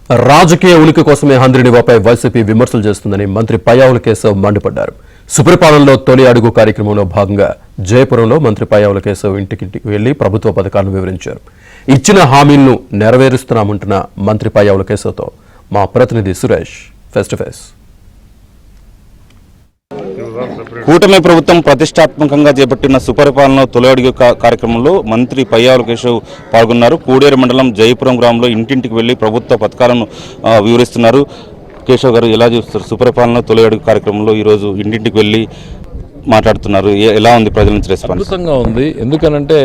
రాజకీయ ఉనికి కోసమే హంద్రీనివాపై వైసీపీ విమర్శలు చేస్తుందని మంత్రి పయ్యావుల కేశవ్ మండిపడ్డారు. సుపరిపాలనలో తొలి అడుగు కార్యక్రమంలో భాగంగా జయపురంలో మంత్రి పయ్యావుల కేశవ్ ఇంటికి వెళ్లి ప్రభుత్వ పథకాలను వివరించారు. ఇచ్చిన హామీలను నెరవేరుస్తున్నామంటున్న మంత్రి పయ్యావుల కేశవ్తో మా ప్రతినిధి సురేష్ ఫేస్ టు ఫేస్. కూటమి ప్రభుత్వం ప్రతిష్టాత్మకంగా చేపట్టిన సుపరిపాలన తొలి అడుగు కార్యక్రమంలో మంత్రి పయ్యావుల కేశవ్ పాల్గొన్నారు. కూడేరు మండలం జయపురం గ్రామంలో ఇంటింటికి వెళ్లి ప్రభుత్వ పథకాలను వివరిస్తున్నారు. కేశవ్ గారు, ఎలా చూస్తారు సుపరిపాలన తొలి అడుగు కార్యక్రమంలో ఈరోజు ఇంటింటికి వెళ్లి మాట్లాడుతున్నారు? ఎలా ఉంది ప్రజల నుంచి రెస్పాన్స్? అద్భుతంగా ఉంది. ఎందుకనంటే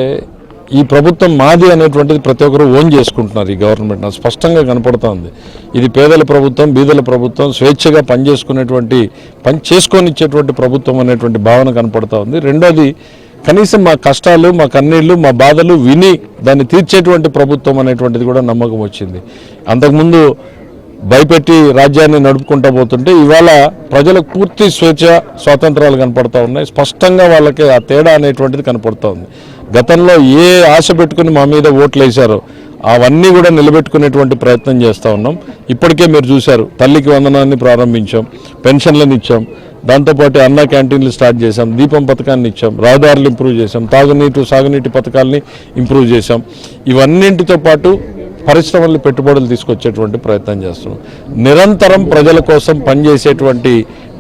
ఈ ప్రభుత్వం మాది అనేటువంటిది ప్రతి ఒక్కరు ఓన్ చేసుకుంటున్నారు. ఈ గవర్నమెంట్ నాకు స్పష్టంగా కనపడుతూ ఉంది. ఇది పేదల ప్రభుత్వం, బీదల ప్రభుత్వం, స్వేచ్ఛగా పని చేసుకొనిచ్చేటువంటి ప్రభుత్వం అనేటువంటి భావన కనపడుతూ ఉంది. రెండోది, కనీసం మా కష్టాలు, మా కన్నీళ్లు, మా బాధలు విని దాన్ని తీర్చేటువంటి ప్రభుత్వం అనేటువంటిది కూడా నమ్మకం వచ్చింది. అంతకుముందు భయపెట్టి రాజ్యాన్ని నడుపుకుంటూ పోతుంటే ఇవాళ ప్రజలకు పూర్తి స్వాతంత్రాలు కనపడతా ఉన్నాయి. స్పష్టంగా వాళ్ళకి ఆ తేడా అనేటువంటిది కనపడుతూ ఉంది. గతంలో ఏ ఆశ పెట్టుకుని మా మీద ఓట్లు వేశారో అవన్నీ కూడా నిలబెట్టుకునేటువంటి ప్రయత్నం చేస్తూ ఉన్నాం. ఇప్పటికే మీరు చూశారు, తల్లికి వందనాన్ని ప్రారంభించాం, పెన్షన్లను ఇచ్చాం, దాంతోపాటు అన్న క్యాంటీన్లు స్టార్ట్ చేశాం, దీపం పథకాన్ని ఇచ్చాం, రహదారులు ఇంప్రూవ్ చేశాం, సాగునీటి పథకాలని ఇంప్రూవ్ చేశాం. ఇవన్నింటితో పాటు పరిశ్రమలు, పెట్టుబడులు తీసుకొచ్చేటువంటి ప్రయత్నం చేస్తున్నాం. నిరంతరం ప్రజల కోసం పనిచేసేటువంటి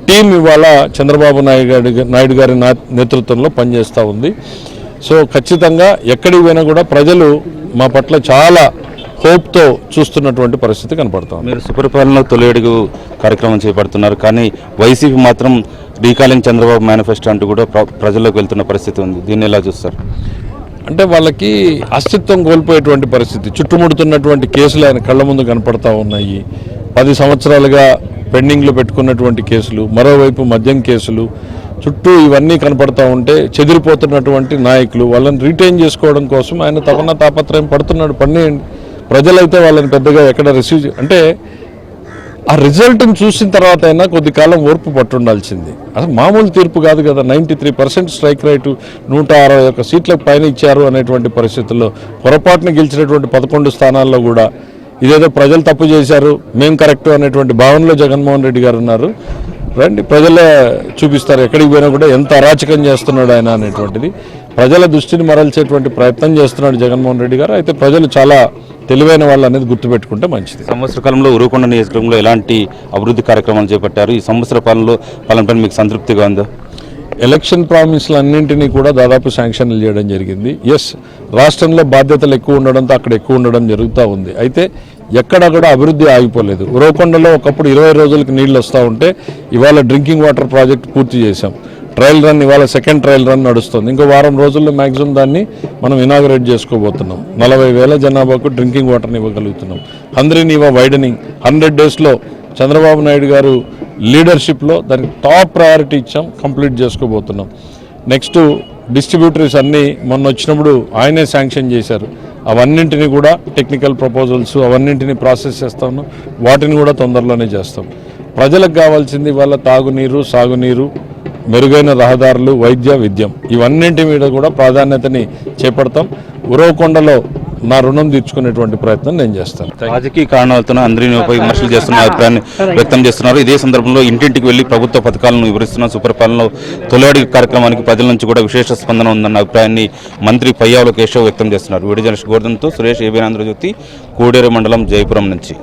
టీం ఇవాళ చంద్రబాబు నాయుడు గారి నేతృత్వంలో పనిచేస్తూ ఉంది. సో ఖచ్చితంగా ఎక్కడికి పోయినా కూడా ప్రజలు మా పట్ల చాలా హోప్తో చూస్తున్నటువంటి పరిస్థితి కనపడుతుంది. మీరు సుపరిపాలన తొలి అడుగు కార్యక్రమం చేపడుతున్నారు, కానీ వైసీపీ మాత్రం రీకాలింగ్ చంద్రబాబు మేనిఫెస్టో అంటూ కూడా ప్రజల్లోకి వెళ్తున్న పరిస్థితి ఉంది. దీన్ని ఎలా చూస్తారు? అంటే వాళ్ళకి అస్తిత్వం కోల్పోయేటువంటి పరిస్థితి, చుట్టుముడుతున్నటువంటి కేసులు ఆయన కళ్ళ ముందు కనపడతా ఉన్నాయి. 10 సంవత్సరాలుగా పెండింగ్లో పెట్టుకున్నటువంటి కేసులు, మరోవైపు మద్యం కేసులు చుట్టూ ఇవన్నీ కనపడతా ఉంటే చెదిరిపోతున్నటువంటి నాయకులు, వాళ్ళని రీటైన్ చేసుకోవడం కోసం ఆయన తాపత్రయం పడుతున్నాడు. ప్రజలైతే వాళ్ళని పెద్దగా ఎక్కడ రిసీవ్ అంటే ఆ రిజల్ట్ని చూసిన తర్వాత అయినా కొద్ది కాలం ఓర్పు పట్టుండాల్సింది. అసలు మామూలు తీర్పు కాదు కదా. 93% స్ట్రైక్ రేటు, 161 సీట్లకు పైన ఇచ్చారు అనేటువంటి పరిస్థితుల్లో పొరపాటున గెలిచినటువంటి 11 స్థానాల్లో కూడా ఇదేదో ప్రజలు తప్పు చేశారు, మేము కరెక్ట్ అనేటువంటి భావనలో జగన్మోహన్ రెడ్డి గారు ఉన్నారు. రండి, ప్రజలే చూపిస్తారు ఎక్కడికి పోయినా కూడా ఎంత అరాచకం చేస్తున్నాడు ఆయన అనేటువంటిది. ప్రజల దృష్టిని మరల్చేటువంటి ప్రయత్నం చేస్తున్నాడు జగన్మోహన్ రెడ్డి గారు. అయితే ప్రజలు చాలా తెలివైన వాళ్ళు అనేది గుర్తుపెట్టుకుంటే మంచిది. సంవత్సర కాలంలో ఉరవకొండ నియోజకవర్గంలో ఎలాంటి అభివృద్ధి కార్యక్రమాలు చేపట్టారు? ఈ సంవత్సర పాలనపై మీకు సంతృప్తిగా ఉందా? ఎలక్షన్ ప్రామిస్లు అన్నింటినీ కూడా దాదాపు శాంక్షన్లు చేయడం జరిగింది. ఎస్, రాష్ట్రంలో బాధ్యతలు ఎక్కువ ఉండడంతో అక్కడ ఎక్కువ ఉండడం జరుగుతూ ఉంది. అయితే ఎక్కడా కూడా అభివృద్ధి ఆగిపోలేదు. ఉరవకొండలో ఒకప్పుడు 20 రోజులకి నీళ్లు వస్తూ ఉంటే ఇవాళ డ్రింకింగ్ వాటర్ ప్రాజెక్ట్ పూర్తి చేశాం. ట్రయల్ రన్ ఇవాళ సెకండ్ ట్రయల్ రన్ నడుస్తుంది. ఇంకో వారం రోజుల్లో మ్యాక్సిమం దాన్ని మనం ఇనాగరేట్ చేసుకోబోతున్నాం. 40,000 జనాభాకు డ్రింకింగ్ వాటర్ని ఇవ్వగలుగుతున్నాం. హంద్రీనివా వైడనింగ్ 100 డేస్లో చంద్రబాబు నాయుడు గారు లీడర్షిప్లో దానికి టాప్ ప్రయారిటీ ఇచ్చాం, కంప్లీట్ చేసుకోబోతున్నాం. నెక్స్ట్ డిస్ట్రిబ్యూటరీస్ అన్నీ మొన్న వచ్చినప్పుడు ఆయనే శాంక్షన్ చేశారు. అవన్నింటినీ కూడా టెక్నికల్ ప్రపోజల్స్ అవన్నింటినీ ప్రాసెస్ చేస్తా ఉన్నాం. వాటిని కూడా తొందరలోనే చేస్తాం. ప్రజలకు కావాల్సింది వాళ్ళ తాగునీరు, సాగునీరు, మెరుగైన రహదారులు, వైద్య, విద్యం, ఇవన్నింటి మీద కూడా ప్రాధాన్యతని చేపడతాం. ఉరవకొండలో నా రుణం తీర్చుకునేటువంటి ప్రయత్నం నేను చేస్తాను. రాజకీయ కారణాలతో అందరిపై విమర్శలు చేస్తున్న అభిప్రాయాన్ని వ్యక్తం చేస్తున్నారు. ఇదే సందర్భంలో ఇంటింటికి వెళ్లి ప్రభుత్వ పథకాలను వివరిస్తున్న సుపరిపాలనలో తొలి అడుగు కార్యక్రమానికి ప్రజల నుంచి కూడా విశేష స్పందన ఉందన్న అభిప్రాయాన్ని మంత్రి పయ్యావుల కేశవ్ వ్యక్తం చేస్తున్నారు. వీడియో జర్నలిస్ట్ గోవర్ధన్తో సురేష్, ఏబీ ఆంధ్రజ్యోతి, కూడేరు మండలం, జయపురం నుంచి.